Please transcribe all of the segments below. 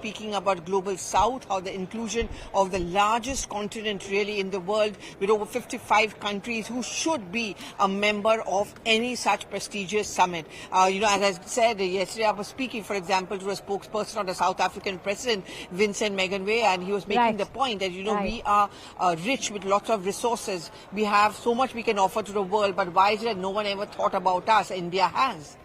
speaking about Global South, how the inclusion of the largest continent really in the world with over 55 countries who should be a member of any such prestigious summit. As I said yesterday, I was speaking, for example, to a spokesperson of the South African president, Vincent Meganway, and he was making the point that, we are rich with lots of resources. We have so much we can offer to the world, but why is it that no one ever thought about us? India has.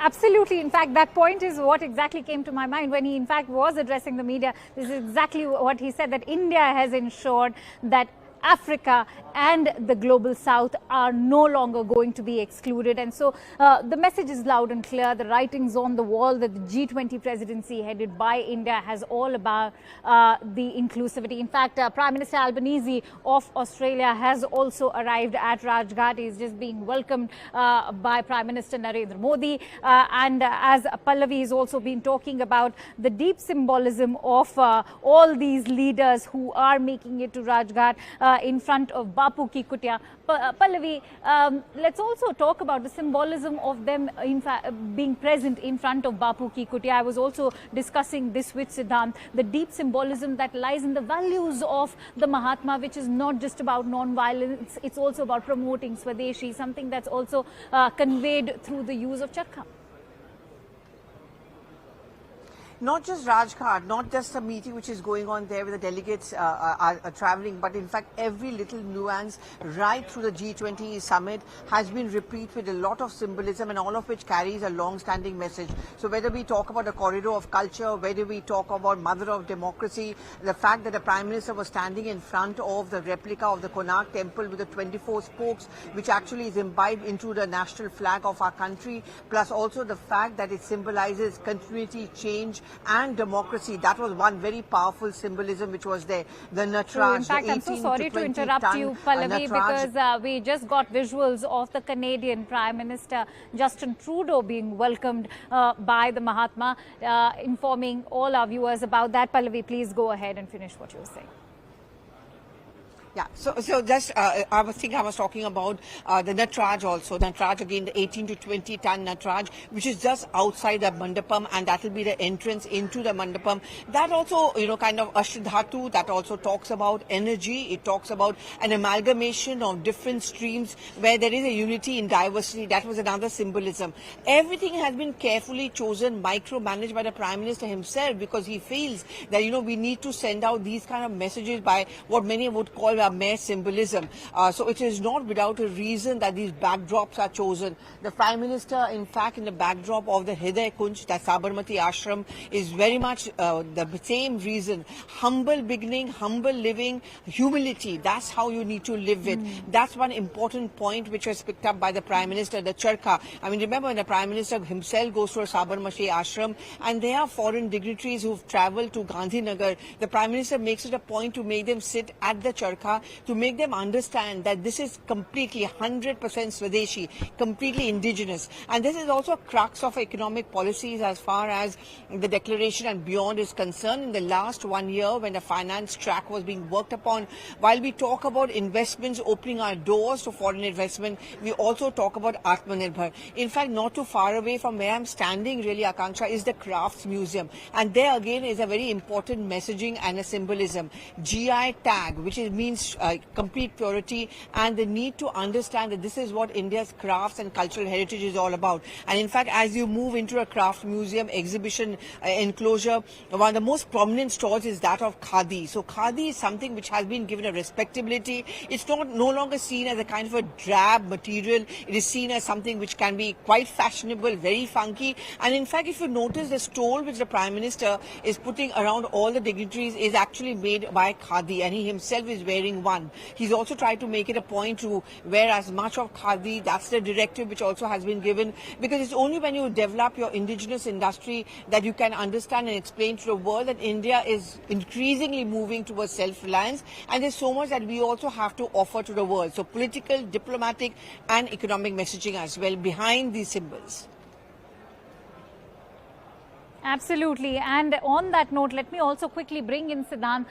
Absolutely. In fact, that point is what exactly came to my mind when he, in fact, was addressing the media. This is exactly what he said, that India has ensured that Africa and the Global South are no longer going to be excluded. And so the message is loud and clear. The writings on the wall that the G20 presidency headed by India has all about the inclusivity. In fact, Prime Minister Albanese of Australia has also arrived at Rajghat. He is just being welcomed by Prime Minister Narendra Modi. And as Pallavi has also been talking about the deep symbolism of all these leaders who are making it to Rajghat in front of Bapu Ki Kutia. Pallavi, let's also talk about the symbolism of them being present in front of Bapu Ki Kutia. I was also discussing this with Siddhant, the deep symbolism that lies in the values of the Mahatma, which is not just about non-violence, it's also about promoting Swadeshi, something that's also conveyed through the use of charkha. Not just Rajghat, not just a meeting which is going on there where the delegates are traveling, but in fact every little nuance right through the G20 summit has been replete with a lot of symbolism, and all of which carries a long-standing message. So whether we talk about the corridor of culture, whether we talk about mother of democracy, the fact that the Prime Minister was standing in front of the replica of the Konark temple with the 24 spokes, which actually is imbibed into the national flag of our country, plus also the fact that it symbolizes continuity, change and democracy. That was one very powerful symbolism which was there. The Natraj, in fact, I'm so sorry to interrupt you, Pallavi, because we just got visuals of the Canadian Prime Minister Justin Trudeau being welcomed by the Mahatma, informing all our viewers about that. Pallavi, please go ahead and finish what you were saying. Yeah, so just I was talking about the Natraj also. Natraj, again, the 18 to 20 ton Natraj, which is just outside the mandapam, and that will be the entrance into the mandapam. That also, kind of Ashdhatu, that also talks about energy. It talks about an amalgamation of different streams where there is a unity in diversity. That was another symbolism. Everything has been carefully chosen, micromanaged by the Prime Minister himself, because he feels that, we need to send out these kind of messages by what many would call a mere symbolism. So it is not without a reason that these backdrops are chosen. The Prime Minister, in fact, in the backdrop of the Hriday Kunj, that Sabarmati Ashram, is very much the same reason. Humble beginning, humble living, humility. That's how you need to live with. That's one important point which was picked up by the Prime Minister, the charkha. I mean, remember when the Prime Minister himself goes to a Sabarmati Ashram, and there are foreign dignitaries who've travelled to Gandhinagar, the Prime Minister makes it a point to make them sit at the charkha, to make them understand that this is completely 100% Swadeshi, completely indigenous. And this is also a crux of economic policies as far as the declaration and beyond is concerned. In the last 1 year, when the finance track was being worked upon, while we talk about investments opening our doors to foreign investment, we also talk about Atmanirbhar. In fact, not too far away from where I'm standing, really, Akanksha, is the Crafts Museum. And there again is a very important messaging and a symbolism. GI tag, which means complete purity, and the need to understand that this is what India's crafts and cultural heritage is all about. And in fact, as you move into a craft museum exhibition enclosure, one of the most prominent stalls is that of Khadi. So Khadi is something which has been given a respectability. It's no longer seen as a kind of a drab material. It is seen as something which can be quite fashionable, very funky. And in fact, if you notice, the stole which the Prime Minister is putting around all the dignitaries is actually made by Khadi, and he himself is wearing one. He's also tried to make it a point to wear as much of Khadi. That's the directive which also has been given, because it's only when you develop your indigenous industry that you can understand and explain to the world that India is increasingly moving towards self-reliance, and there's so much that we also have to offer to the world. So political, diplomatic and economic messaging as well behind these symbols. Absolutely. And on that note, let me also quickly bring in Siddhant,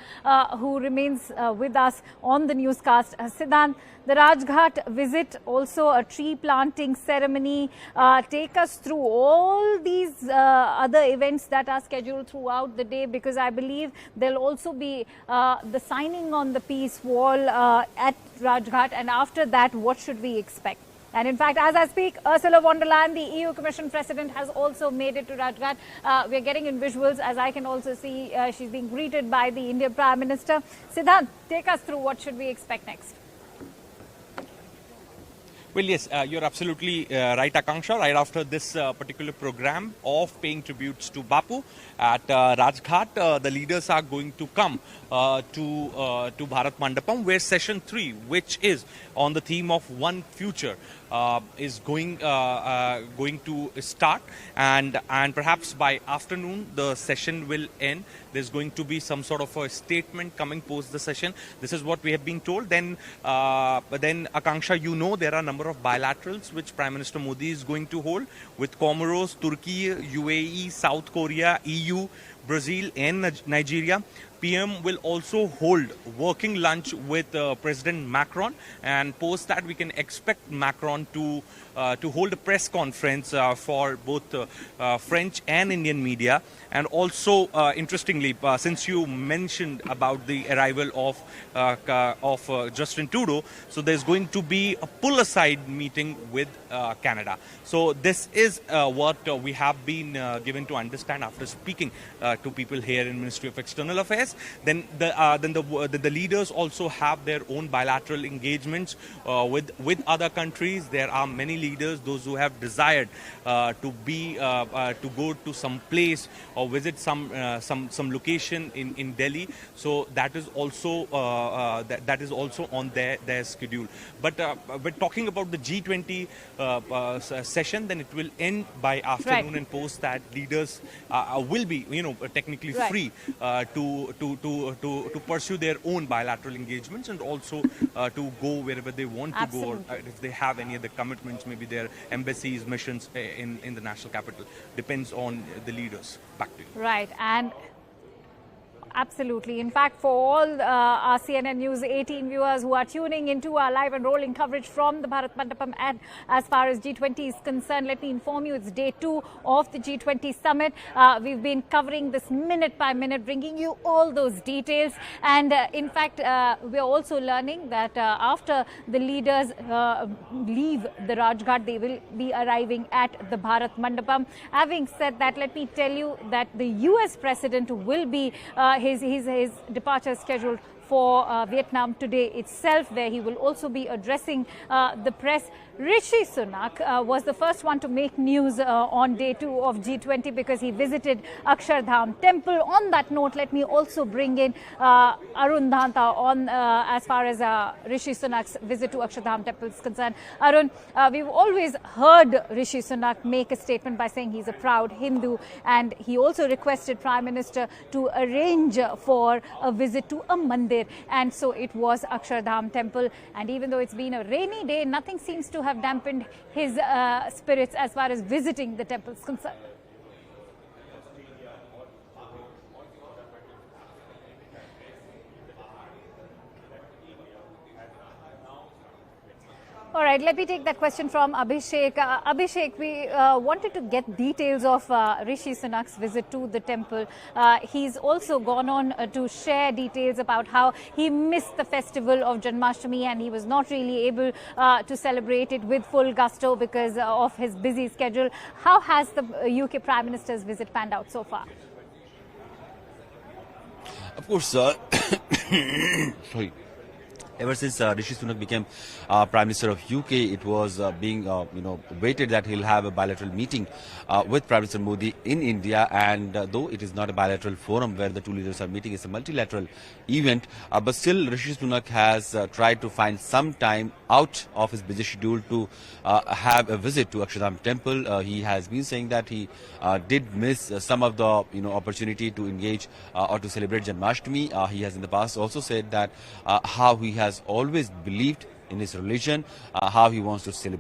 who remains with us on the newscast. Siddhant, the Rajghat visit, also a tree planting ceremony. Take us through all these other events that are scheduled throughout the day, because I believe there'll also be the signing on the peace wall at Rajghat. And after that, what should we expect? And in fact, as I speak, Ursula von der Leyen, the EU Commission President, has also made it to Rajghat. We're getting in visuals, as I can also see, she's being greeted by the Indian Prime Minister. Siddhant, take us through what should we expect next. Well, yes, you're absolutely right, Akanksha. Right after this particular program of paying tributes to Bapu at Rajghat, the leaders are going to come to Bharat Mandapam, where session 3, which is on the theme of One Future, is going to start, and perhaps by afternoon the session will end. There's going to be some sort of a statement coming post the session. This is what we have been told. Then Akanksha, you know, there are a number of bilaterals which Prime Minister Modi is going to hold with Comoros, Turkey, UAE, South Korea, EU, Brazil and Nigeria. PM will also hold working lunch with President Macron, and post that we can expect Macron to hold a press conference for both French and Indian media. And also, interestingly, since you mentioned about the arrival of Justin Trudeau, so there's going to be a pull-aside meeting with Canada. So this is what we have been given to understand after speaking to people here in Ministry of External Affairs. Then the leaders also have their own bilateral engagements with other countries. There are many leaders, those who have desired to go to some place or visit some location in Delhi. So that is also on their schedule. But we're talking about the G20 session, then it will end by afternoon, Right. and post that leaders will be, technically Right. free to pursue their own bilateral engagements, and also to go wherever they want to go, or Absolutely. if they have any other commitments, maybe their embassies, missions in the national capital. Depends on the leaders. Back to you. Right. And absolutely. In fact, for all our CNN News 18 viewers who are tuning into our live and rolling coverage from the Bharat Mandapam, and as far as G20 is concerned, let me inform you, it's day 2 of the G20 summit. We've been covering this minute by minute, bringing you all those details. And in fact, we're also learning that after the leaders leave the Rajghat, they will be arriving at the Bharat Mandapam. Having said that, let me tell you that the US President will be his departure is scheduled for Vietnam today itself, where he will also be addressing the press. Rishi Sunak was the first one to make news on day 2 of G20, because he visited Akshardham Temple. On that note, let me also bring in Arun Dhanta on as far as Rishi Sunak's visit to Akshardham Temple is concerned. Arun, we've always heard Rishi Sunak make a statement by saying he's a proud Hindu, and he also requested Prime Minister to arrange for a visit to a mandir, and so it was Akshardham Temple. And even though it's been a rainy day, nothing seems to have dampened his spirits as far as visiting the temple is concerned. All right, let me take that question from Abhishek. Abhishek, we wanted to get details of Rishi Sunak's visit to the temple. He's also gone on to share details about how he missed the festival of Janmashtami, and he was not really able to celebrate it with full gusto because of his busy schedule. How has the UK Prime Minister's visit panned out so far? Of course, sorry. Ever since Rishi Sunak became Prime Minister of UK, it was being waited that he'll have a bilateral meeting with Prime Minister Modi in India. And though it is not a bilateral forum where the two leaders are meeting, it's a multilateral event. But still, Rishi Sunak has tried to find some time out of his busy schedule to have a visit to Akshardham Temple. He has been saying that he did miss some of the opportunity to engage or to celebrate Janmashtami. He has in the past also said that how he has always believed in his religion, how he wants to celebrate